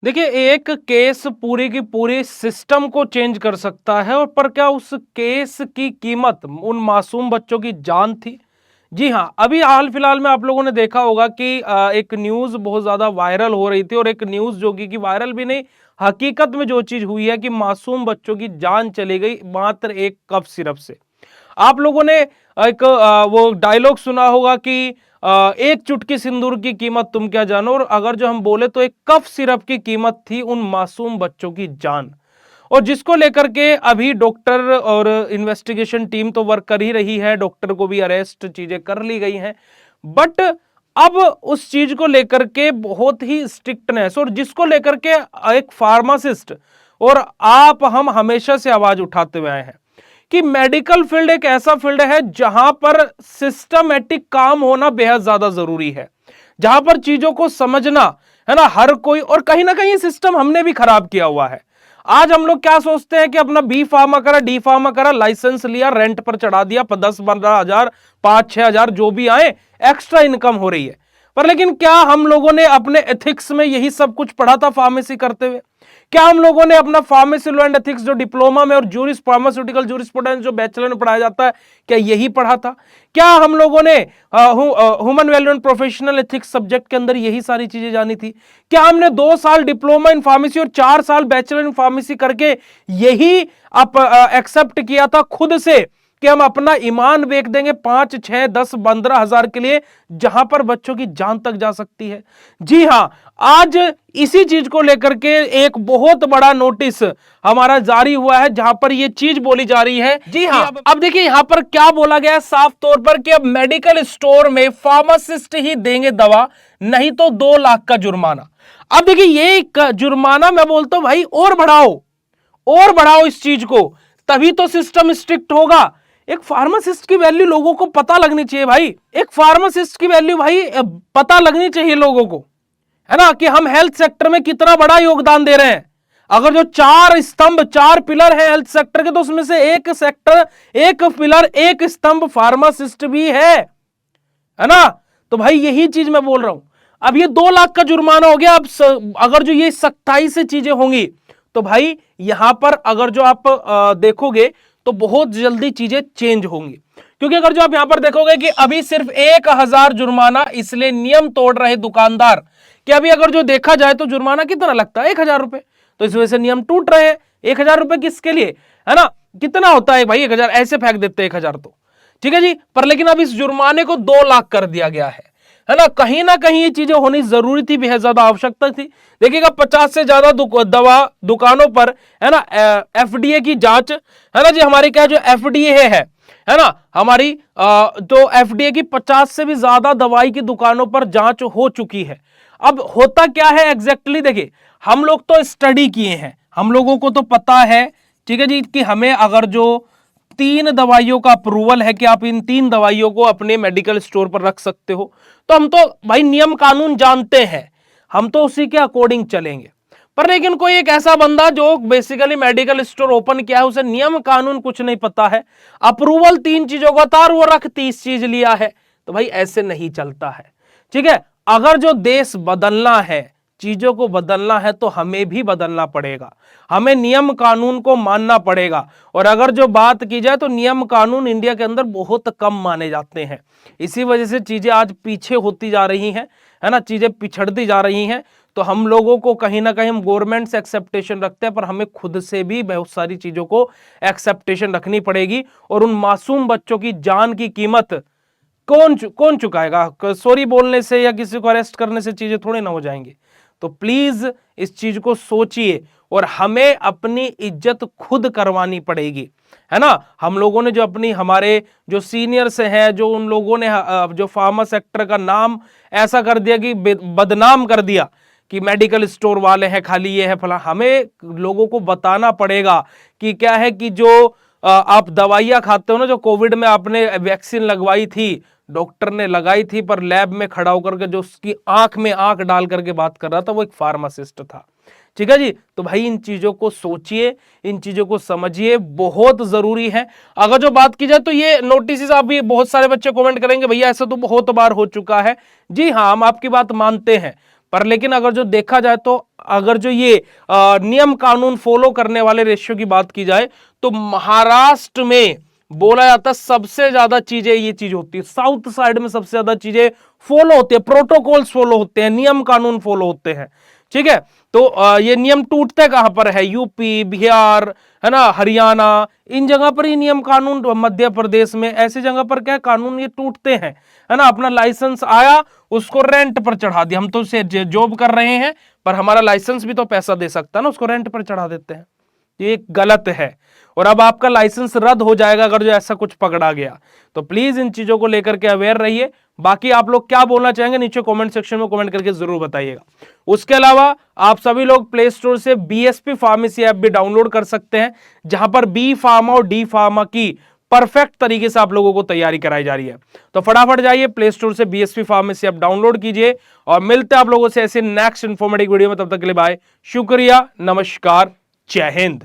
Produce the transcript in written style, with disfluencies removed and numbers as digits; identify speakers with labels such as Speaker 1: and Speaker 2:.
Speaker 1: देखिए, एक केस पूरी की पूरी सिस्टम को चेंज कर सकता है। और पर क्या उस केस की कीमत उन मासूम बच्चों की जान थी? जी हाँ, अभी हाल फिलहाल में आप लोगों ने देखा होगा कि एक न्यूज बहुत ज्यादा वायरल हो रही थी, और एक न्यूज जो कि वायरल भी नहीं, हकीकत में जो चीज हुई है कि मासूम बच्चों की जान चली गई मात्र एक कप सिरप से। आप लोगों ने एक वो डायलॉग सुना होगा कि एक चुटकी सिंदूर की कीमत तुम क्या जानो, और अगर जो हम बोले तो एक कफ सिरप की कीमत थी उन मासूम बच्चों की जान। और जिसको लेकर के अभी डॉक्टर और इन्वेस्टिगेशन टीम तो वर्क कर ही रही है, डॉक्टर को भी अरेस्ट चीजें कर ली गई हैं। बट अब उस चीज को लेकर के बहुत ही स्ट्रिक्टनेस, और जिसको लेकर के एक फार्मासिस्ट और आप हम हमेशा से आवाज उठाते हुए आए हैं कि मेडिकल फील्ड एक ऐसा फील्ड है जहां पर सिस्टमेटिक काम होना बेहद ज्यादा जरूरी है, जहां पर चीजों को समझना है ना हर कोई। और कहीं ना कहीं सिस्टम हमने भी खराब किया हुआ है। आज हम लोग क्या सोचते हैं कि अपना बी फार्मा करा, डी फार्मा करा, लाइसेंस लिया, रेंट पर चढ़ा दिया, 10-15 हजार, 5-6 हजार जो भी आए, एक्स्ट्रा इनकम हो रही है। पर लेकिन क्या हम लोगों ने अपने एथिक्स में यही सब कुछ पढ़ा था फार्मेसी करते हुए? क्या हम लोगों ने अपना फार्मेसी लॉ एंड एथिक्स जो डिप्लोमा में और जूरिस फार्मास्यूटिकल जूरिस्प्रूडेंस जो बैचलर में पढ़ाया जाता है, क्या यही पढ़ा था? क्या हम लोगों ने human value and professional ethics subject के अंदर यही सारी चीजें जानी थी? क्या हमने 2 साल डिप्लोमा इन फार्मेसी और 4 साल बैचलर इन फार्मेसी करके यही एक्सेप्ट किया था खुद से कि हम अपना ईमान बेच देंगे 5, 6, 10, 15 हजार के लिए, जहां पर बच्चों की जान तक जा सकती है? जी हां, आज इसी चीज को लेकर के एक बहुत बड़ा नोटिस हमारा जारी हुआ है, जहां पर यह चीज बोली जा रही है। जी हां, अब देखिए यहां पर क्या बोला गया है साफ तौर पर कि अब मेडिकल स्टोर में फार्मासिस्ट ही देंगे दवा, नहीं तो 2 लाख का जुर्माना। अब देखिए ये जुर्माना मैं बोलता हूं भाई और बढ़ाओ इस चीज को, तभी तो सिस्टम स्ट्रिक्ट होगा। एक फार्मासिस्ट की वैल्यू लोगों को पता लगनी चाहिए भाई। एक फार्मासिस्ट की वैल्यू भाई पता लगनी चाहिए लोगों को, है ना, कि हम हेल्थ सेक्टर में कितना बड़ा योगदान दे रहे हैं। अगर जो 4 स्तंभ 4 पिलर है हेल्थ सेक्टर के, तो उसमें से एक सेक्टर, एक पिलर, एक स्तंभ फार्मासिस्ट भी है ना। तो भाई यही चीज मैं बोल रहा हूं। अब ये 2 लाख का जुर्माना हो गया। अब अगर जो ये सख्ताई से चीजें होंगी तो भाई यहां पर अगर जो आप देखोगे तो बहुत जल्दी चीजें चेंज होंगी। क्योंकि अगर जो आप यहां पर देखोगे कि अभी सिर्फ 1,000 जुर्माना इसलिए नियम तोड़ रहे दुकानदार, कि अभी अगर जो देखा जाए तो जुर्माना कितना लगता है, 1,000 रुपए, तो इस वजह से नियम टूट रहे हैं। 1,000 रुपए किसके लिए, है ना, कितना होता है भाई 1,000, ऐसे फेंक देते हैं 1,000 तो ठीक है जी। पर लेकिन अब इस जुर्माने को 2 लाख कर दिया गया है ना कहीं ये चीजें होनी जरूरी थी, बेहद ज्यादा आवश्यकता थी। देखिएगा 50 से ज्यादा दवा दुकानों पर, है ना, एफडीए की जांच, है ना जी, हमारी क्या जो एफडीए है ना, हमारी तो एफडीए की 50 से भी ज्यादा दवाई की दुकानों पर जांच हो चुकी है। अब होता क्या है एग्जैक्टली, देखिए हम लोग तो स्टडी किए हैं, हम लोगों को तो पता है, ठीक है जी, कि हमें अगर जो 3 दवाइयों का अप्रूवल है कि आप इन 3 दवाइयों को अपने मेडिकल स्टोर पर रख सकते हो, तो हम तो भाई नियम कानून जानते हैं, हम तो उसी के अकॉर्डिंग चलेंगे। पर लेकिन कोई एक ऐसा बंदा जो बेसिकली मेडिकल स्टोर ओपन किया है, उसे नियम कानून कुछ नहीं पता है, अप्रूवल 3 चीजों का था और वो रख 30 चीज लिया है, तो भाई ऐसे नहीं चलता है। ठीक है, अगर जो देश बदलना है, चीजों को बदलना है, तो हमें भी बदलना पड़ेगा, हमें नियम कानून को मानना पड़ेगा। और अगर जो बात की जाए तो नियम कानून इंडिया के अंदर बहुत कम माने जाते हैं, इसी वजह से चीजें आज पीछे होती जा रही हैं, है ना, चीजें पिछड़ती जा रही हैं। तो हम लोगों को कहीं ना कहीं हम गवर्नमेंट से एक्सेप्टेशन रखते हैं, पर हमें खुद से भी बहुत सारी चीजों को एक्सेप्टेशन रखनी पड़ेगी। और उन मासूम बच्चों की जान की कीमत कौन चुकाएगा? सॉरी बोलने से या किसी को अरेस्ट करने से चीजें थोड़ी ना हो जाएंगी। तो प्लीज इस चीज को सोचिए, और हमें अपनी इज्जत खुद करवानी पड़ेगी, है ना। हम लोगों ने जो अपनी, हमारे जो सीनियर्स हैं, जो उन लोगों ने जो फार्मा सेक्टर का नाम ऐसा कर दिया कि बदनाम कर दिया कि मेडिकल स्टोर वाले हैं, खाली ये है फला, हमें लोगों को बताना पड़ेगा कि क्या है कि जो आप दवाइयां खाते हो ना, जो कोविड में आपने वैक्सीन लगवाई थी, डॉक्टर ने लगाई थी, पर लैब में खड़ा होकर के जो उसकी आंख में आंख डाल करके बात कर रहा था, वो एक फार्मासिस्ट था। ठीक है जी, तो भाई इन चीजों को सोचिए, इन चीजों को समझिए, बहुत जरूरी है। अगर जो बात की जाए तो ये नोटिस, आप भी बहुत सारे बच्चे कमेंट करेंगे भैया ऐसा तो बहुत बार हो चुका है। जी हाँ, हम आपकी बात मानते हैं, पर लेकिन अगर जो देखा जाए तो अगर जो ये नियम कानून फॉलो करने वाले रेशियो की बात की जाए तो महाराष्ट्र में बोला जाता है सबसे ज्यादा चीजें ये चीज होती है, साउथ साइड में सबसे ज्यादा चीजें फॉलो होती है, प्रोटोकॉल्स फॉलो होते हैं, नियम कानून फॉलो होते हैं। ठीक है, तो ये नियम टूटते कहां पर है? यूपी, बिहार, है ना, हरियाणा, इन जगह पर ही नियम कानून, मध्य प्रदेश में ऐसी जगह पर क्या कानून ये टूटते हैं, है ना। अपना लाइसेंस आया, उसको रेंट पर चढ़ा दिया, हम तो उसे जॉब कर रहे हैं पर हमारा लाइसेंस भी तो पैसा दे सकता है ना, उसको रेंट पर चढ़ा देते हैं। ये गलत है और अब आपका लाइसेंस रद्द हो जाएगा अगर जो ऐसा कुछ पकड़ा गया। तो प्लीज इन चीजों को लेकर के अवेयर रहिए। बाकी आप लोग क्या बोलना चाहेंगे नीचे कमेंट सेक्शन में कमेंट करके जरूर बताइएगा। उसके अलावा आप सभी लोग प्ले स्टोर से बीएसपी फार्मेसी ऐप भी डाउनलोड कर सकते हैं, जहां पर बी फार्मा और डी फार्मा की परफेक्ट तरीके से आप लोगों को तैयारी कराई जा रही है। तो फटाफट जाइए प्ले स्टोर से बीएसपी फार्मेसी ऐप डाउनलोड कीजिए और मिलते हैं आप लोगों से ऐसे नेक्स्ट इंफॉर्मेटिव वीडियो में। तब तक के लिए बाय, शुक्रिया, नमस्कार, जय हिंद।